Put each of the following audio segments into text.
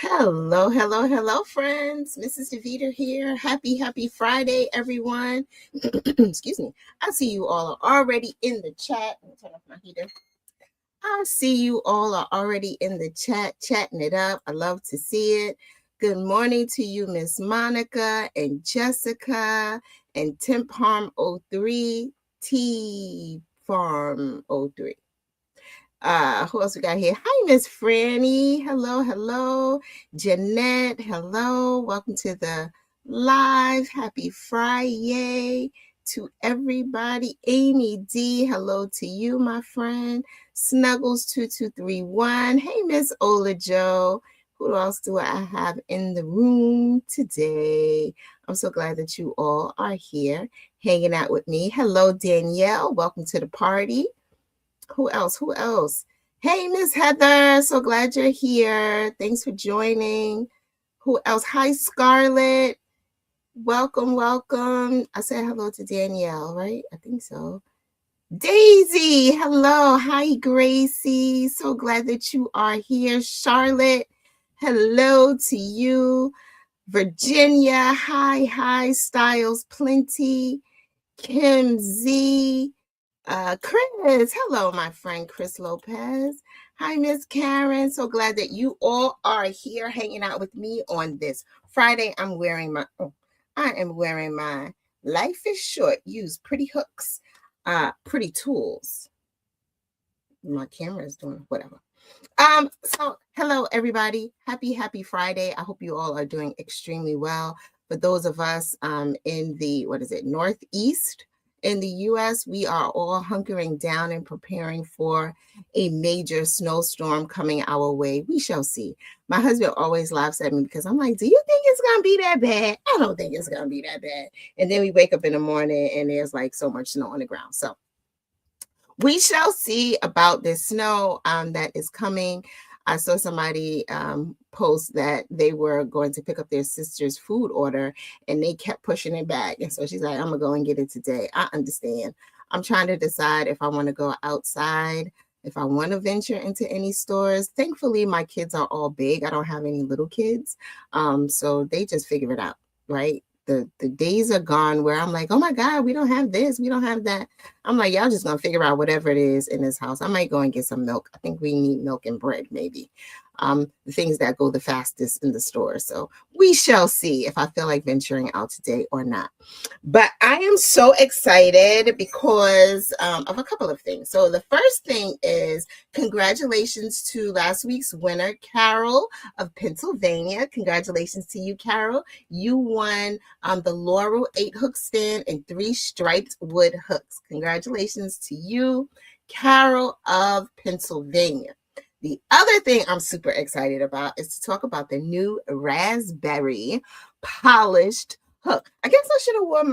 Hello, hello, hello, friends. Mrs. Deveter here. Happy Friday, everyone. Excuse me. I see you all are already in the chat. Let me turn off my heater. I see you all are already in the chat, chatting it up. I love to see it. Good morning to you, Miss Monica and Jessica and Temp Harm 03, T Farm 03. Who else we got here? Hi, Miss Franny. Hello. Jeanette, hello. Welcome to the live. Happy Friday to everybody. Amy D, hello to you, my friend. Snuggles2231. Hey, Miss Ola Joe. Who else do I have in the room today? I'm so glad that you all are here hanging out with me. Hello, Danielle. Welcome to the party. Who else? Hey, Miss Heather. So glad you're here. Thanks for joining. Who else? Hi, Scarlett. Welcome. I said hello to Danielle, right? I think so. Daisy. Hello. Hi, Gracie. So glad that you are here. Charlotte. Hello to you. Virginia. Hi. Styles Plenty. Kim Z. Chris, hello, my friend Chris Lopez. Hi, Miss Karen. So glad that you all are here hanging out with me on this Friday. I am wearing my Life is Short, use pretty hooks, pretty tools. My camera is doing whatever. So hello, everybody. Happy Friday. I hope you all are doing extremely well. For those of us in the, Northeast, in the U.S., we are all hunkering down and preparing for a major snowstorm coming our way. We shall see. My husband always laughs at me because I'm like, do you think it's going to be that bad? I don't think it's going to be that bad. And then we wake up in the morning and there's like so much snow on the ground. So we shall see about this snow that is coming. I saw somebody post that they were going to pick up their sister's food order and they kept pushing it back. And so she's like, I'm going to go and get it today. I understand. I'm trying to decide if I want to go outside, if I want to venture into any stores. Thankfully, my kids are all big. I don't have any little kids. So they just figure it out, right? The days are gone where I'm like, oh my God, we don't have this, we don't have that. I'm like, y'all just gonna figure out whatever it is in this house. I might go and get some milk. I think we need milk and bread, maybe. The things that go the fastest in the store. So we shall see if I feel like venturing out today or not. But I am so excited because of a couple of things. So the first thing is congratulations to last week's winner, Carol of Pennsylvania. Congratulations to you, Carol. You won the Laurel 8-hook stand and 3 striped wood hooks. Congratulations to you, Carol of Pennsylvania. The other thing I'm super excited about is to talk about the new raspberry polished hook. I guess I should have worn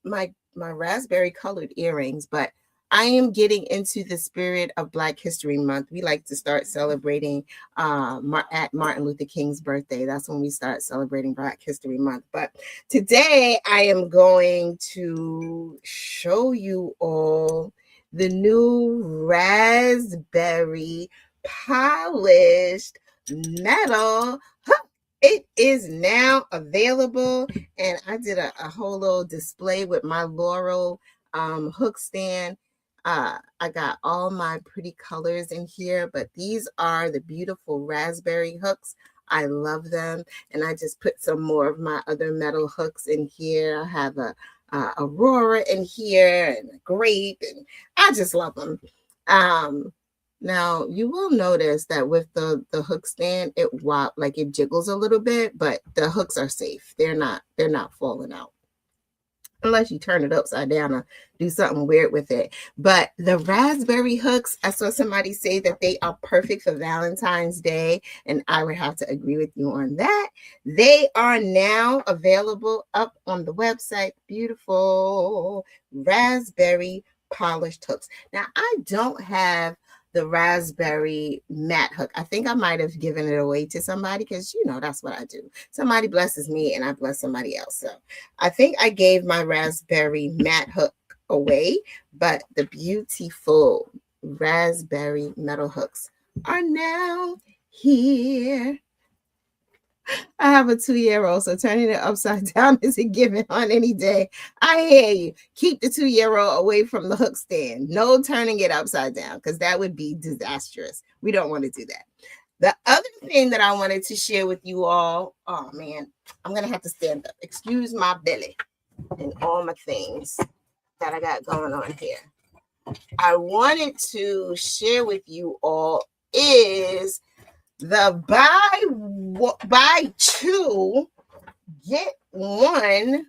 my raspberry colored earrings, but I am getting into the spirit of Black History Month. We like to start celebrating at Martin Luther King's birthday. That's when we start celebrating Black History Month. But today I am going to show you all the new raspberry polished metal hook. It is now available, and I did a whole little display with my Laurel hook stand. I got all my pretty colors in here, but these are the beautiful raspberry hooks. I love them, and I just put some more of my other metal hooks in here. I have a Aurora in here and a grape, and I just love them. Now you will notice that with the hook stand, it jiggles a little bit, but the hooks are safe. They're not falling out unless you turn it upside down or do something weird with it. But the raspberry hooks, I saw somebody say that they are perfect for Valentine's Day, and I would have to agree with you on that. They are now available up on the website. Beautiful raspberry polished hooks. Now, I don't have the raspberry matte hook. I think I might have given it away to somebody because, that's what I do. Somebody blesses me and I bless somebody else. So I think I gave my raspberry matte hook away, but the beautiful raspberry metal hooks are now here. I have a 2-year-old, so turning it upside down is a given on any day. I hear you. Keep the 2-year-old away from the hook stand. No turning it upside down, because that would be disastrous. We don't want to do that. The other thing that I wanted to share with you all, oh man, I'm going to have to stand up. Excuse my belly and all my things that I got going on here. I wanted to share with you all is the buy two, get one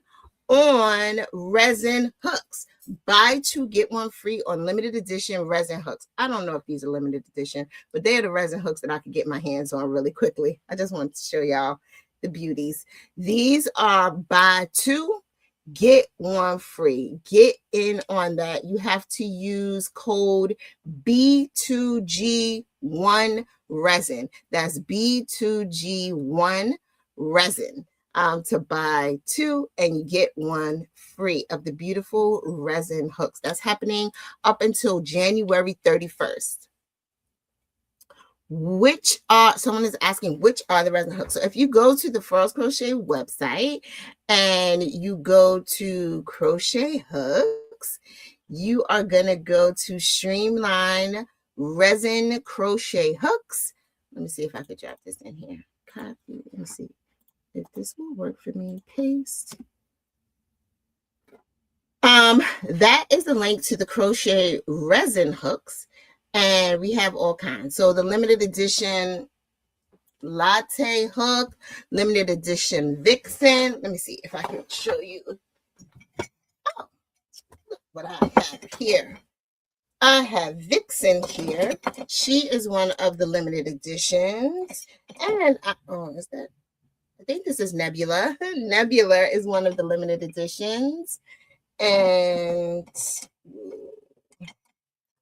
on resin hooks. Buy two, get one free on limited edition resin hooks. I don't know if these are limited edition, but they're the resin hooks that I could get my hands on really quickly. I just wanted to show y'all the beauties. These are buy two, get one free. Get in on that. You have to use code B2G1 resin. That's B2G1 resin to buy two and you get one free of the beautiful resin hooks. That's happening up until January 31st. Which are, someone is asking, which are the resin hooks? So if you go to the Furls Crochet website and you go to crochet hooks, you are going to go to Streamline resin crochet hooks. Let me see if I could drop this in here. Copy. Let me see if this will work for me. Paste. That is the link to the crochet resin hooks. And we have all kinds. So the limited edition latte hook, limited edition vixen. Let me see if I can show you. Oh, look what I have here. I have Vixen here. She is one of the limited editions. And I think this is Nebula. Nebula is one of the limited editions. And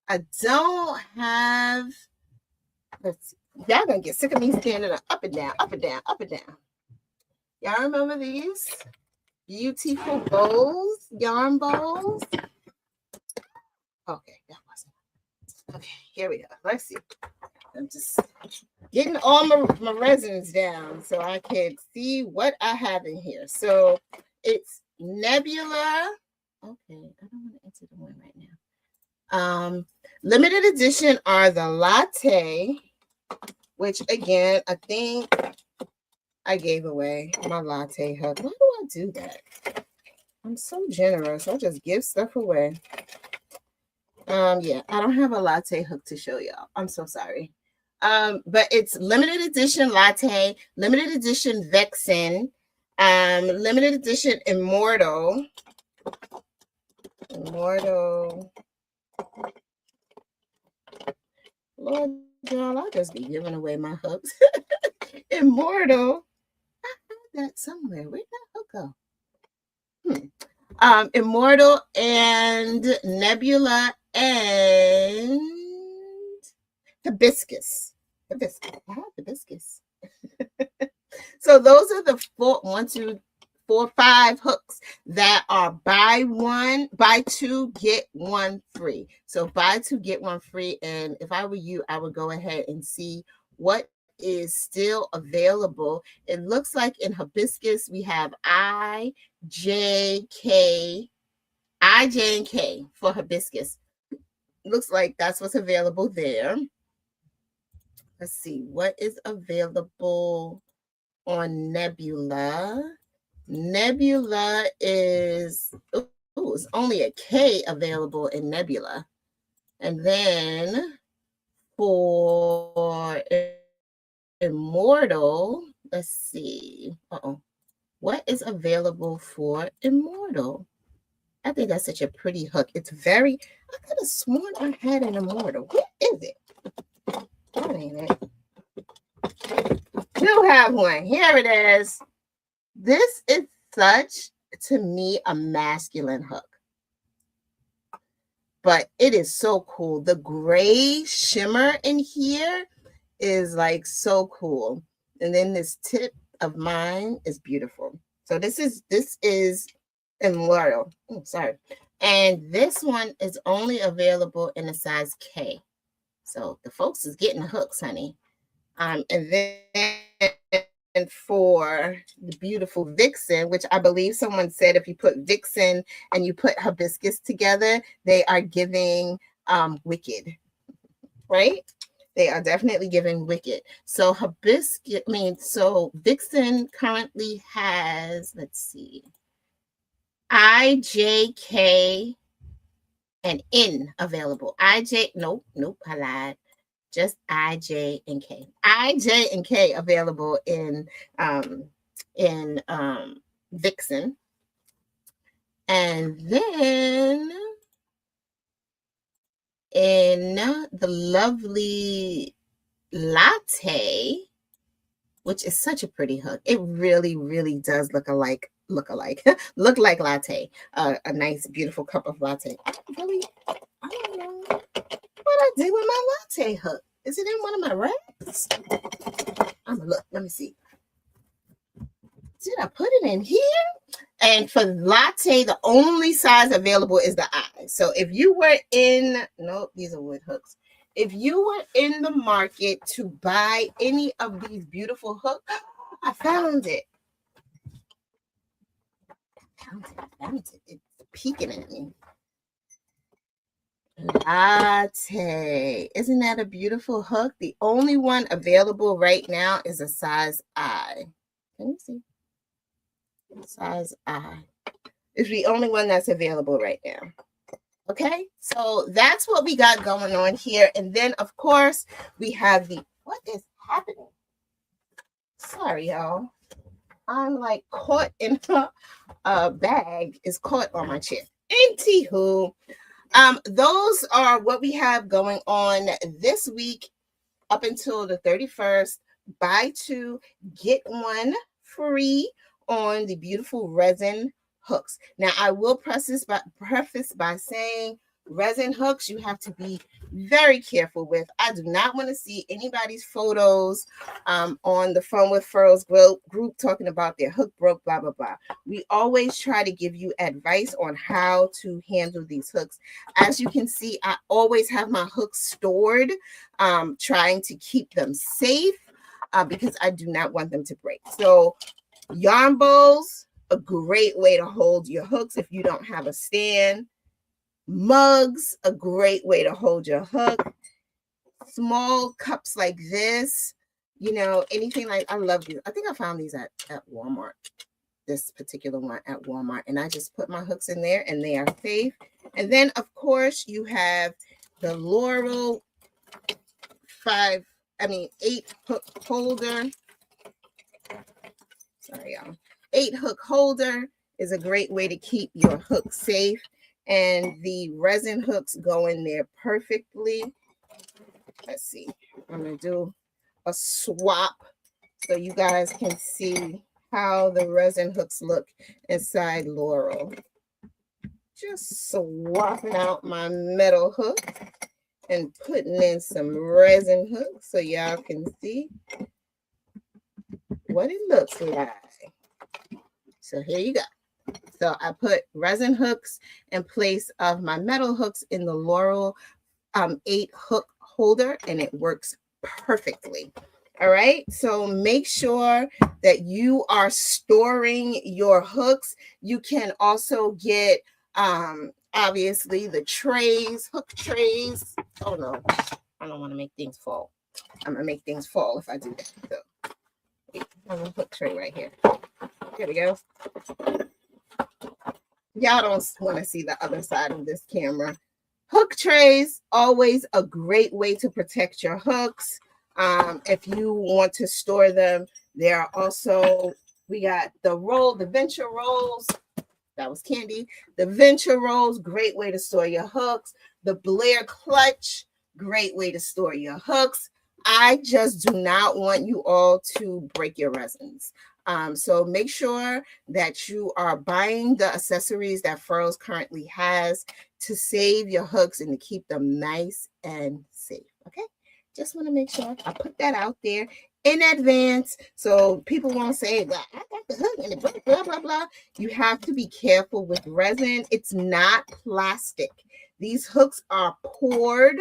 I don't have, let's see, y'all gonna get sick of me standing up and down, up and down, up and down. Y'all remember these beautiful bowls, yarn bowls? Okay, that wasn't. Okay, here we go. Let's see. I'm just getting all my resins down so I can see what I have in here. So it's Nebula. Okay, I don't want to enter the one right now. Limited edition are the latte, which again, I think I gave away my latte hook. Why do I do that? I'm so generous. I just give stuff away. Yeah, I don't have a latte hook to show y'all. I'm so sorry. But it's limited edition latte, limited edition vixen, limited edition immortal. Lord, y'all, I'll just be giving away my hooks. Immortal. I had that somewhere. Where'd that hook go? Immortal and Nebula and Hibiscus. I have hibiscus. So those are the 5 hooks that are buy two, get one free. So buy two, get one free. And if I were you, I would go ahead and see what is still available. It looks like in hibiscus, we have I, J, and K for hibiscus. Looks like that's what's available there. Let's see what is available on Nebula. Nebula is, it's only a K available in Nebula. And then for Immortal, let's see. What is available for Immortal? I think that's such a pretty hook. It's very, I could have sworn I had an Immortal. What is it? That ain't it. Do have one. Here it is. This is such, to me, a masculine hook. But it is so cool. The gray shimmer in here is like so cool. And then this tip of mine is beautiful. So this is Immortal. Oh, sorry. And this one is only available in a size K. So the folks is getting the hooks, honey. And then for the beautiful Vixen, which I believe someone said if you put Vixen and you put hibiscus together, they are giving wicked, right? They are definitely giving wicked. So hibiscus, so Vixen currently has, let's see, I, J, K, and N available. Nope, I lied. Just I, J, and K. I, J, and K available in Vixen. And then in the lovely Latte, which is such a pretty hook. It really, really does look like Latte. A nice, beautiful cup of latte. I don't know what I did with my latte hook. Is it in one of my racks? I'm gonna look. Let me see. Did I put it in here? And for latte, the only size available is the I. So if you were these are wood hooks. If you were in the market to buy any of these beautiful hooks, I found it. It's peeking at me. Latte. Isn't that a beautiful hook? The only one available right now is a size I. Let me see. Size I. It's the only one that's available right now. Okay, so that's what we got going on here. And then, of course, we have what is happening? Sorry, y'all. I'm like caught in a bag is caught on my chair. Anywho, those are what we have going on this week up until the 31st. Buy two, get one free on the beautiful resin hooks. Now, I will preface by saying resin hooks you have to be very careful with. I do not want to see anybody's photos on the Phone with Furls group talking about their hook broke, blah, blah, blah. We always try to give you advice on how to handle these hooks. As you can see, I always have my hooks stored, trying to keep them safe because I do not want them to break. So yarn bowls, a great way to hold your hooks if you don't have a stand. Mugs, a great way to hold your hook. Small cups like this, anything like, I love these. I think I found these at Walmart, this particular one at Walmart. And I just put my hooks in there and they are safe. And then, of course, you have the Laurel 8 hook holder. Sorry, y'all. 8 hook holder is a great way to keep your hook safe, and the resin hooks go in there perfectly. Let's see. I'm going to do a swap so you guys can see how the resin hooks look inside Laurel. Just swapping out my metal hook and putting in some resin hooks so y'all can see what it looks like. So here you go. So I put resin hooks in place of my metal hooks in the Laurel 8 hook holder, and it works perfectly. All right. So make sure that you are storing your hooks. You can also get obviously the trays, hook trays. Oh no, I don't want to make things fall. I'm gonna make things fall if I do that. So I have a hook tray right here. There we go. Y'all don't want to see the other side of this camera. Hook trays, always a great way to protect your hooks. If you want to store them, there are also, we got the venture rolls. That was Candy. The venture rolls, great way to store your hooks. The Blair clutch, great way to store your hooks. I just do not want you all to break your resins. So make sure that you are buying the accessories that Furls currently has to save your hooks and to keep them nice and safe. Okay, just want to make sure I put that out there in advance so people won't say, well, I got the hook and it broke, blah, blah, blah. You have to be careful with resin. It's not plastic. These hooks are poured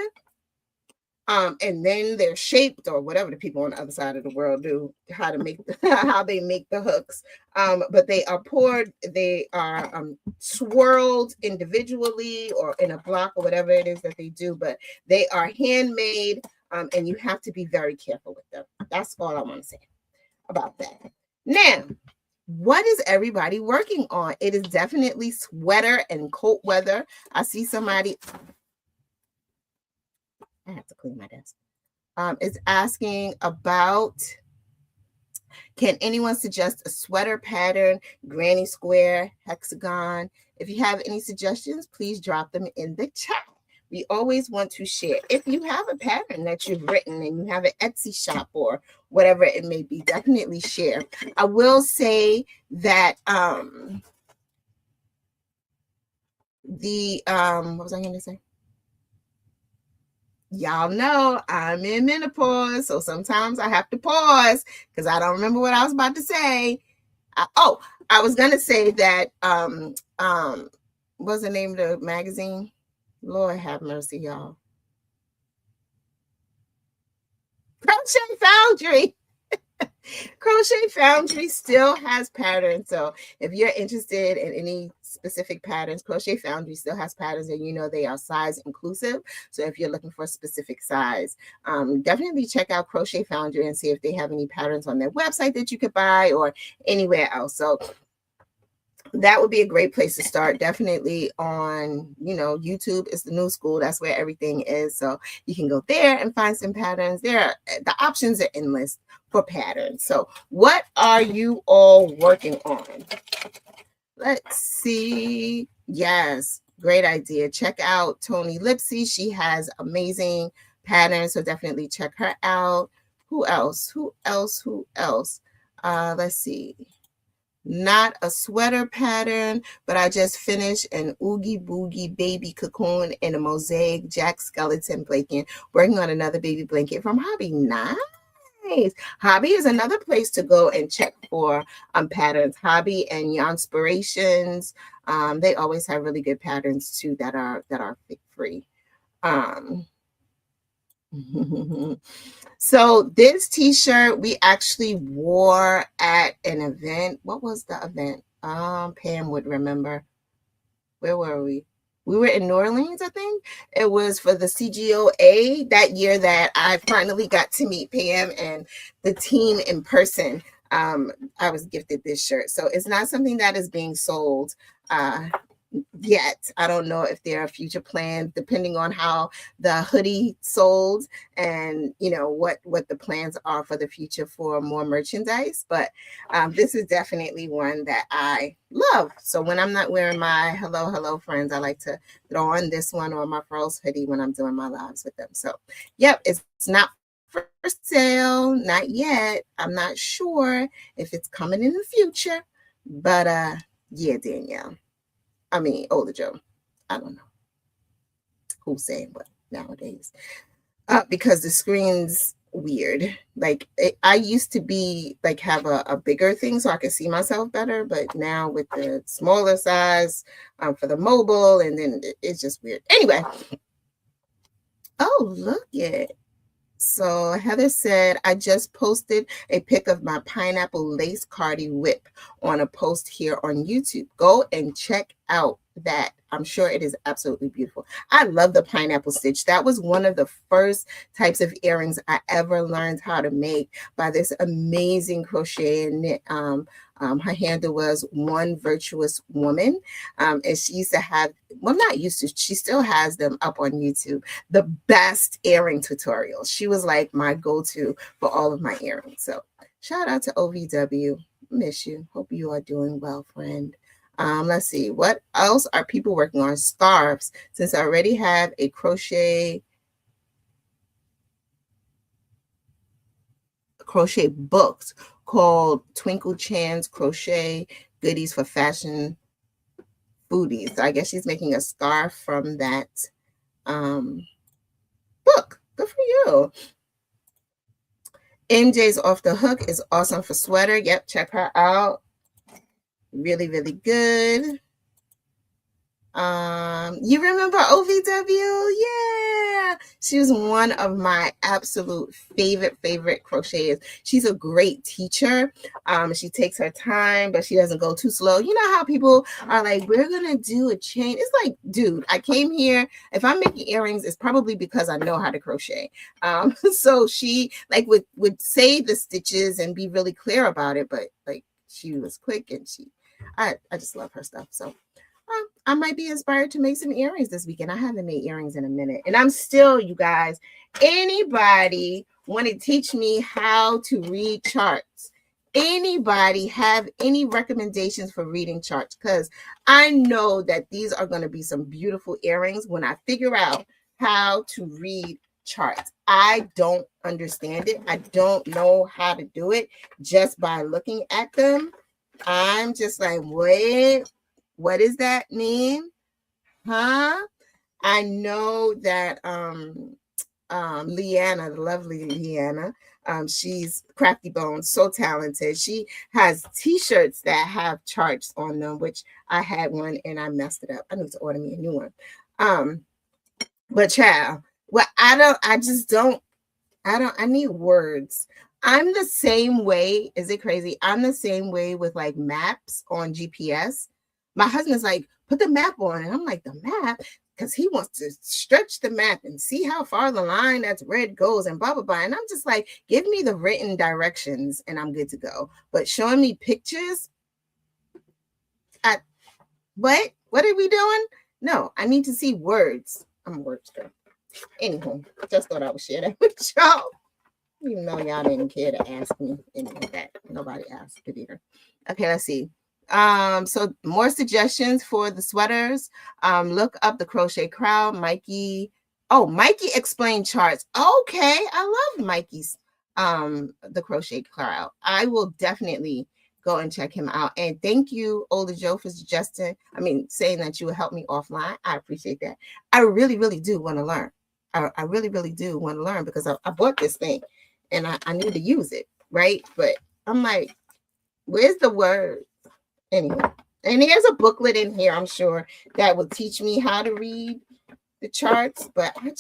And then they're shaped, or whatever the people on the other side of the world do, how to make how they make the hooks. But they are poured, they are swirled individually or in a block or whatever it is that they do, but they are handmade, and you have to be very careful with them. That's all I want to say about that. Now, what is everybody working on? It is definitely sweater and coat weather. I see somebody, I have to clean my desk, is asking about, can anyone suggest a sweater pattern, granny square, hexagon? If you have any suggestions, please drop them in the chat. We always want to share. If you have a pattern that you've written and you have an Etsy shop or whatever it may be, definitely share. I will say that what was I going to say? Y'all know I'm in menopause, so sometimes I have to pause because I don't remember what I was about to say. I was going to say that what's the name of the magazine? Lord have mercy, y'all. Crochet Foundry. Crochet Foundry still has patterns. So if you're interested in any specific patterns, Crochet Foundry still has patterns, and you know they are size inclusive. So if you're looking for a specific size, definitely check out Crochet Foundry and see if they have any patterns on their website that you could buy or anywhere else. So that would be a great place to start. Definitely on, YouTube is the new school. That's where everything is. So you can go there and find some patterns. The options are endless for patterns. So what are you all working on? Let's see. Yes, great idea. Check out Tony Lipsy. She has amazing patterns. So definitely check her out. Who else? Let's see. Not a sweater pattern, but I just finished an Oogie Boogie baby cocoon in a mosaic Jack skeleton blanket, working on another baby blanket from Hobby. Nice. Hobby is another place to go and check for patterns. Hobby and Yarnspirations, they always have really good patterns too that are free. So this t-shirt we actually wore at an event. What was the event? Pam would remember. Where were we? We were in New Orleans, I think. It was for the CGOA that year that I finally got to meet Pam and the team in person. I was gifted this shirt. So it's not something that is being sold yet. I don't know if there are future plans depending on how the hoodie sold and what the plans are for the future for more merchandise, but this is definitely one that I love. So when I'm not wearing my hello friends, I like to throw on this one or my Furls hoodie when I'm doing my lives with them. So yep, it's not for sale, not yet. I'm not sure if it's coming in the future, but yeah, Danielle. I mean, older Joe. I don't know who's saying what nowadays. Because the screen's weird. Like I used to be like have a bigger thing so I could see myself better, but now with the smaller size for the mobile, and then it's just weird. Anyway. Oh, look it. So Heather said, I just posted a pic of my pineapple lace cardi whip on a post here on YouTube. Go and check out that. I'm sure it is absolutely beautiful. I love the pineapple stitch. That was one of the first types of earrings I ever learned how to make by this amazing crochet and knit. Her handle was One Virtuous Woman. And she used to have, well, not used to, she still has them up on YouTube. The best earring tutorials. She was like my go-to for all of my earrings. So shout out to OVW. Miss you. Hope you are doing well, friend. Let's see. What else are people working on? Scarves. Since I already have a crochet books called Twinkle Chan's Crochet Goodies for Fashion Foodies. So I guess she's making a scarf from that book. Good for you. MJ's Off the Hook is awesome for sweater. Yep, check her out. Really, really good. You remember OVW? Yeah. She was one of my absolute favorite crocheters. She's a great teacher. She takes her time, but she doesn't go too slow. You know how people are like, we're gonna do a chain. It's like, dude, I came here. If I'm making earrings, it's probably because I know how to crochet. So she like would say the stitches and be really clear about it, but like she was quick and I just love her stuff. So I might be inspired to make some earrings this weekend. I haven't made earrings in a minute. And I'm still, you guys, anybody want to teach me how to read charts? Anybody have any recommendations for reading charts? Because I know that these are going to be some beautiful earrings when I figure out how to read charts. I don't understand it. I don't know how to do it just by looking at them. I'm just like, wait. What does that mean? Huh? I know that Leanna, the lovely Leanna, she's Crafty Bones, so talented. She has t-shirts that have charts on them, which I had one and I messed it up. I need to order me a new one. But child, well, I need words. I'm the same way. Is it crazy? I'm the same way with like maps on GPS. My husband's like, put the map on. And I'm like, the map? Because he wants to stretch the map and see how far the line that's red goes and blah, blah, blah. And I'm just like, give me the written directions and I'm good to go. But showing me pictures, what? What are we doing? No, I need to see words. I'm a words girl. Anywho, just thought I would share that with y'all. Even though y'all didn't care to ask me any of that. Nobody asked it either. Okay, let's see. So more suggestions for the sweaters. Look up the Crochet Crowd. Mikey explained charts. Okay, I love Mikey's the Crochet Crowd. I will definitely go and check him out. And thank you, Older Joe, for saying that you would help me offline. I appreciate that. I really, really do want to learn. I really, really do want to learn because I bought this thing and I need to use it, right? But I'm like, where's the word? Anyway, and there's a booklet in here, I'm sure, that will teach me how to read the charts, but I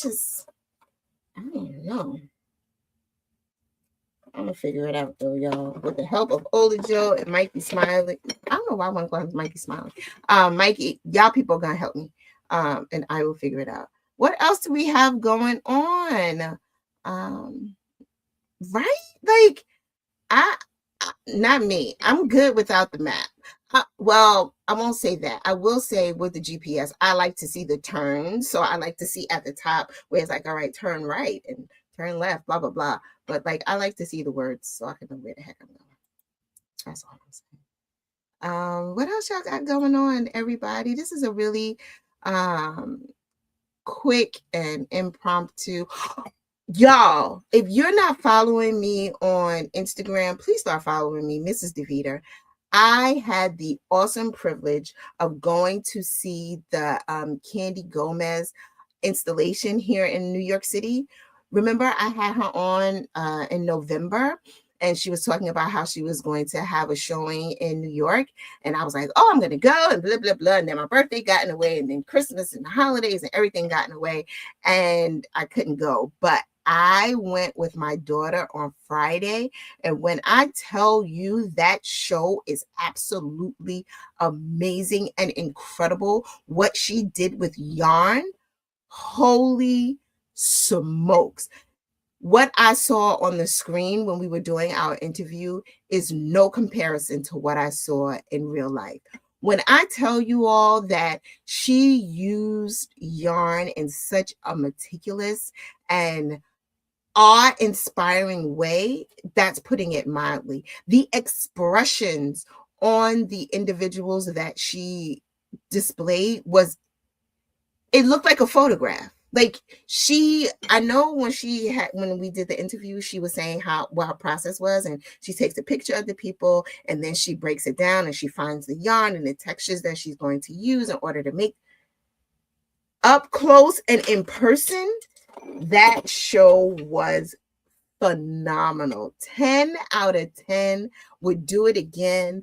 don't know. I'm gonna figure it out though, y'all. With the help of Older Joe and Mikey Smiley. I don't know why I want to call him Mikey Smiley. Mikey, y'all people are gonna help me. And I will figure it out. What else do we have going on? Right? Like, not me. I'm good without the map. Well, I won't say that. I will say with the GPS, I like to see the turns. So I like to see at the top where it's like, all right, turn right and turn left, blah, blah, blah. But like, I like to see the words so I can know where the heck I'm going. That's all I'm saying. What else y'all got going on, everybody? This is a really quick and impromptu. Y'all, if you're not following me on Instagram, please start following me, Mrs Deveter. I had the awesome privilege of going to see the Candy Gomez installation here in New York City. Remember, I had her on in November, and she was talking about how she was going to have a showing in New York. And I was like, oh, I'm going to go and blah, blah, blah. And then my birthday got in the way, and then Christmas and the holidays and everything got in the way. And I couldn't go. But I went with my daughter on Friday. And when I tell you that show is absolutely amazing and incredible, what she did with yarn, holy smokes. What I saw on the screen when we were doing our interview is no comparison to what I saw in real life. When I tell you all that she used yarn in such a meticulous and awe-inspiring way, that's putting it mildly. The expressions on the individuals that she displayed it looked like a photograph. Like I know when we did the interview, she was saying what her process was, and she takes a picture of the people and then she breaks it down and she finds the yarn and the textures that she's going to use in order to make up close and in person. That show was phenomenal. 10 out of 10. Would do it again.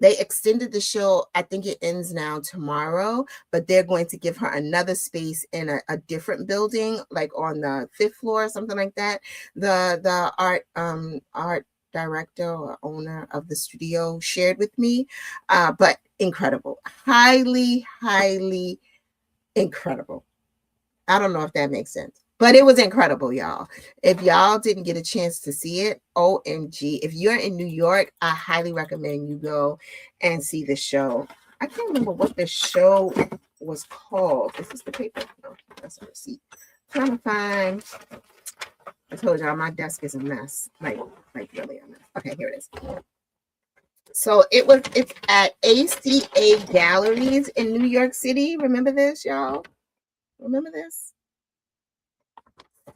They extended the show. I think it ends now tomorrow, but they're going to give her another space in a different building, like on the 5th floor or something like that. The art director or owner of the studio shared with me, but incredible, highly incredible. I don't know if that makes sense, but it was incredible, y'all. If y'all didn't get a chance to see it, OMG. If you're in New York, I highly recommend you go and see the show. I can't remember what the show was called. Is this the paper? No, that's a receipt. I'm trying to find. I told y'all my desk is a mess. Like really a mess. Okay, here it is. So it's at ACA Galleries in New York City. Remember this, y'all? Remember this?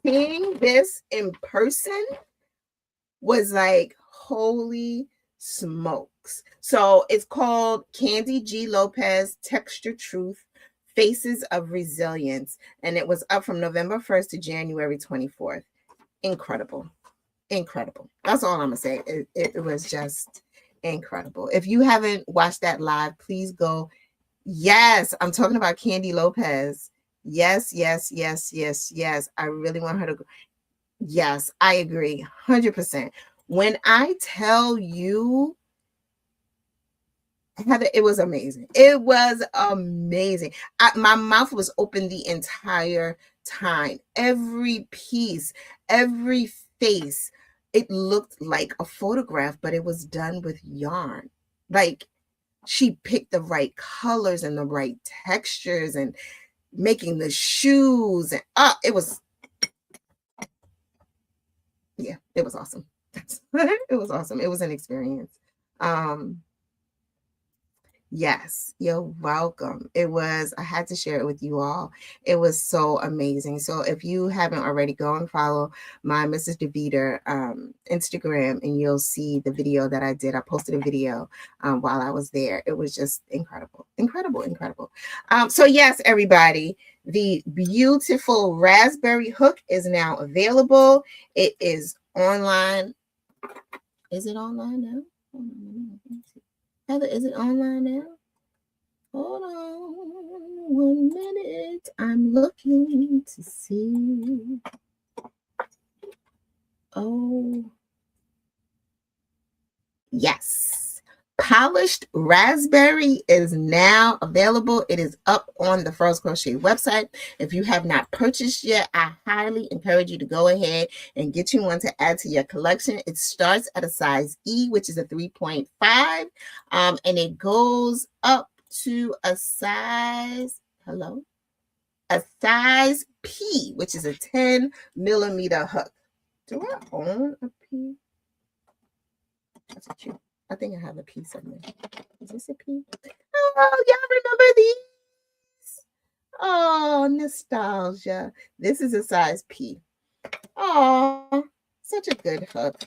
Seeing this in person was like, holy smokes. So it's called Candy G. Lopez Texture Truth Faces of Resilience. And it was up from November 1st to January 24th. Incredible. Incredible. That's all I'm going to say. It was just incredible. If you haven't watched that live, please go. Yes, I'm talking about Candy Lopez. Yes. I really want her to go. Yes, I agree. 100%. When I tell you, Heather, it was amazing. It was amazing. My mouth was open the entire time. Every piece, every face, it looked like a photograph, but it was done with yarn. Like, she picked the right colors and the right textures and making the shoes. And it was awesome. It was awesome. It was an experience. Yes, you're welcome. I had to share it with you all. It was so amazing. So if you haven't already, go and follow my Mrs. Deveter Instagram, and you'll see the video that I did. I posted a video while I was there. It was just incredible. So yes, everybody, the beautiful raspberry hook is now available. It is online. Is it online now? Heather, is it online now? Hold on 1 minute. I'm looking to see. Oh, yes. Polished Raspberry is now available. It is up on the Furls Crochet website. If you have not purchased yet, I highly encourage you to go ahead and get you one to add to your collection. It starts at a size E, which is a 3.5, and it goes up to a size, a size P, which is a 10mm hook. Do I own a P? That's cute. I think I have a P somewhere. Is this a P? Oh, y'all remember these? Oh, nostalgia. This is a size P. Oh, such a good hook.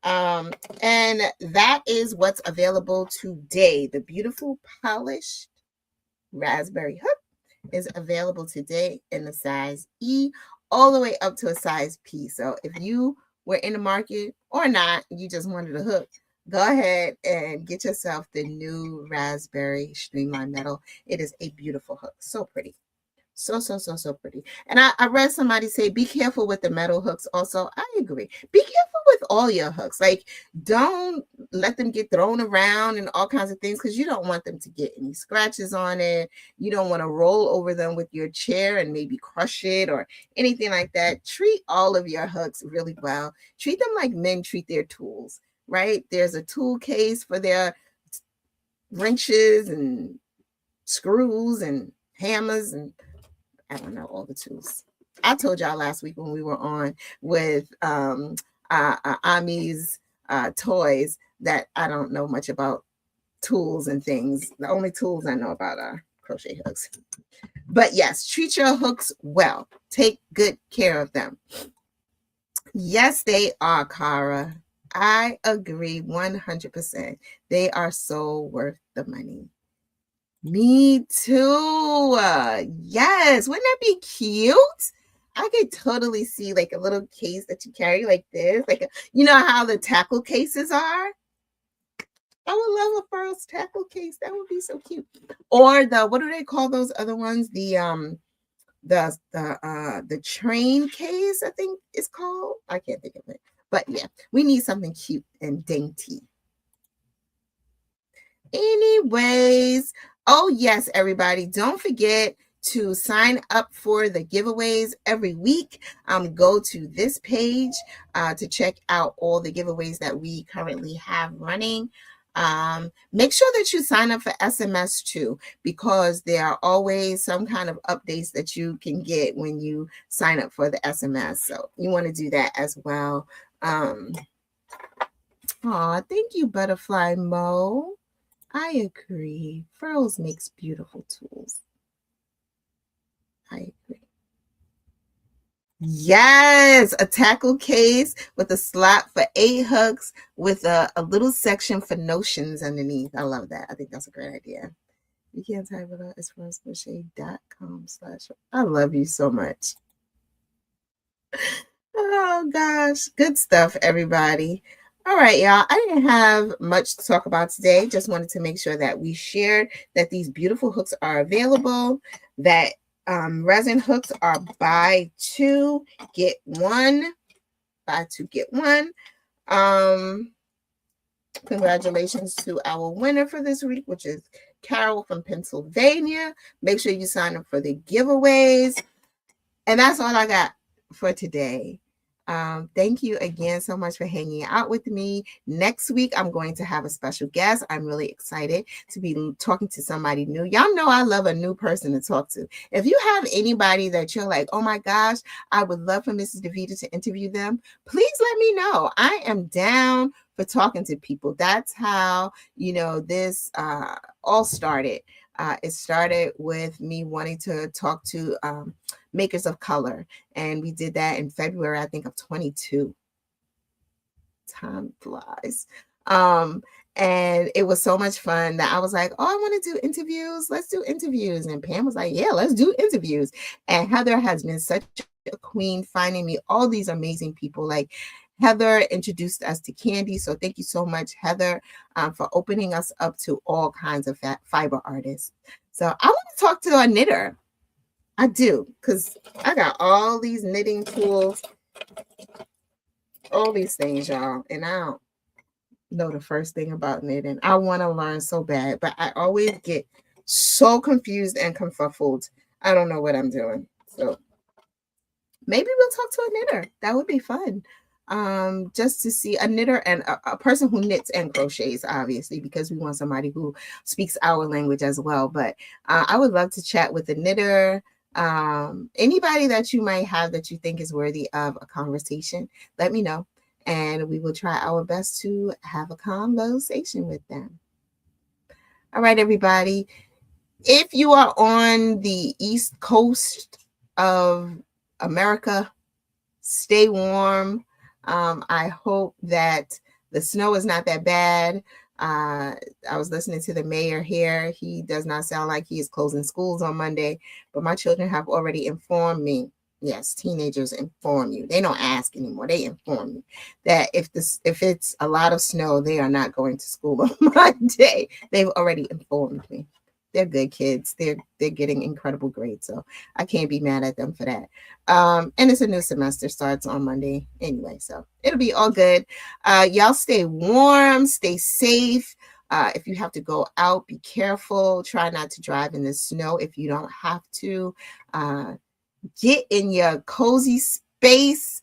And that is what's available today. The beautiful polished raspberry hook is available today in the size E all the way up to a size P. So if you were in the market or not, you just wanted a hook, go ahead and get yourself the new raspberry Streamline metal. It is a beautiful hook. So pretty. So pretty. And I read somebody say, be careful with the metal hooks also. I agree. Be careful with all your hooks. Like, don't let them get thrown around and all kinds of things, because you don't want them to get any scratches on it. You don't want to roll over them with your chair and maybe crush it or anything like that. Treat all of your hooks really well. Treat them like men treat their tools, right? There's a tool case for their wrenches and screws and hammers and I don't know, all the tools. I told y'all last week when we were on with Ami's toys that I don't know much about tools and things. The only tools I know about are crochet hooks. But yes, treat your hooks well. Take good care of them. Yes, they are, Cara. I agree 100%. They are so worth the money. Me too. Yes. Wouldn't that be cute? I could totally see like a little case that you carry like this. Like, you know how the tackle cases are? I would love a Furls tackle case. That would be so cute. Or the, what do they call those other ones? The train case, I think it's called. I can't think of it. But yeah, we need something cute and dainty. Anyways, oh yes, everybody, don't forget to sign up for the giveaways every week. Go to this page to check out all the giveaways that we currently have running. Make sure that you sign up for SMS too, because there are always some kind of updates that you can get when you sign up for the SMS. So you want to do that as well. Thank you, Butterfly Mo. I agree. Furls makes beautiful tools. I agree. Yes, a tackle case with a slot for 8 hooks with a little section for notions underneath. I love that. I think that's a great idea. You can't type it out. It's furlscrochet.com/ I love you so much. Oh gosh, good stuff, everybody. All right, y'all. I didn't have much to talk about today. Just wanted to make sure that we shared that these beautiful hooks are available, that resin hooks are buy 2, get 1. Buy 2, get 1. Congratulations to our winner for this week, which is Carol from Pennsylvania. Make sure you sign up for the giveaways. And that's all I got for today. Thank you again so much for hanging out with me. Next week, I'm going to have a special guest. I'm really excited to be talking to somebody new. Y'all know I love a new person to talk to. If you have anybody that you're like, oh my gosh, I would love for Mrs. Deveter to interview them, please let me know. I am down for talking to people. That's how, this all started. It started with me wanting to talk to makers of color, and we did that in February, I think, of 22. Time flies. And it was so much fun that I was like, oh, I want to do interviews. Let's do interviews. And Pam was like, yeah, let's do interviews. And Heather has been such a queen finding me all these amazing people. Like Heather introduced us to Candy. So thank you so much, Heather, for opening us up to all kinds of fiber artists. So I want to talk to a knitter. I do, because I got all these knitting tools, all these things, y'all, and I don't know the first thing about knitting. I want to learn so bad, but I always get so confused and confuffled. I don't know what I'm doing. So maybe we'll talk to a knitter. That would be fun. Just to see a knitter and a person who knits and crochets, obviously, because we want somebody who speaks our language as well. But I would love to chat with a knitter. Anybody that you might have that you think is worthy of a conversation, let me know, and we will try our best to have a conversation with them. All right, everybody. If you are on the East Coast of America, stay warm. I hope that the snow is not that bad. I was listening to the mayor here. He does not sound like he is closing schools on Monday, but my children have already informed me. Yes, teenagers inform you. They don't ask anymore. They inform you that if it's a lot of snow, they are not going to school on Monday. They've already informed me. They're good kids. They're getting incredible grades, so I can't be mad at them for that. And it's a new semester, starts on Monday anyway, so it'll be all good. Y'all stay warm, stay safe. If you have to go out, be careful. Try not to drive in the snow if you don't have to. Get in your cozy space.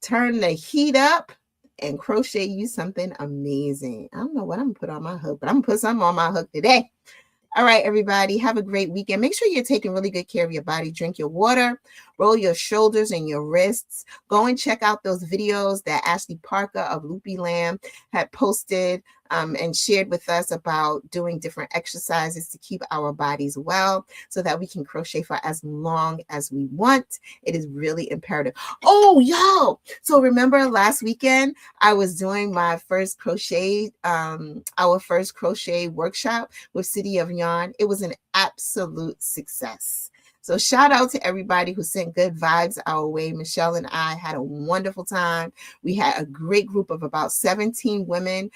Turn the heat up and crochet you something amazing. I don't know what I'm gonna put on my hook, but I'm gonna put something on my hook today. All right, everybody, have a great weekend. Make sure you're taking really good care of your body. Drink your water, roll your shoulders and your wrists. Go and check out those videos that Ashley Parker of Loopy Lamb had posted and shared with us about doing different exercises to keep our bodies well so that we can crochet for as long as we want. It is really imperative. Oh, y'all. So remember last weekend, I was doing my first crochet, our first crochet workshop with City of Yarn. It was an absolute success. So shout out to everybody who sent good vibes our way. Michelle and I had a wonderful time. We had a great group of about 17 women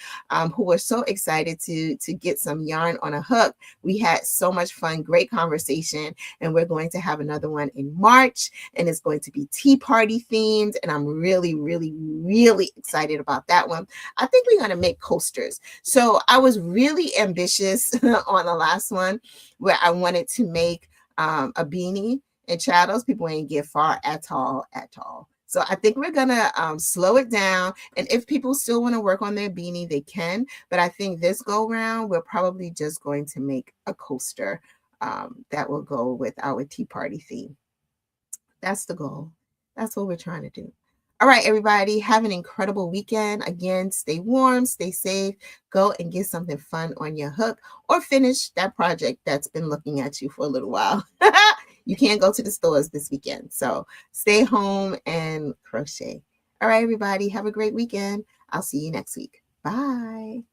who were so excited to get some yarn on a hook. We had so much fun, great conversation, and we're going to have another one in March, and it's going to be tea party themed, and I'm really, really, really excited about that one. I think we're going to make coasters. So I was really ambitious on the last one where I wanted to make a beanie and chattels. People ain't get far at all. So I think we're gonna slow it down, and if people still want to work on their beanie, they can. But I think this go round, we're probably just going to make a coaster that will go with our tea party theme. That's the goal. That's what we're trying to do. All right, everybody, have an incredible weekend. Again, stay warm, stay safe, go and get something fun on your hook, or finish that project that's been looking at you for a little while. You can't go to the stores this weekend, so stay home and crochet. All right, everybody, have a great weekend. I'll see you next week. Bye.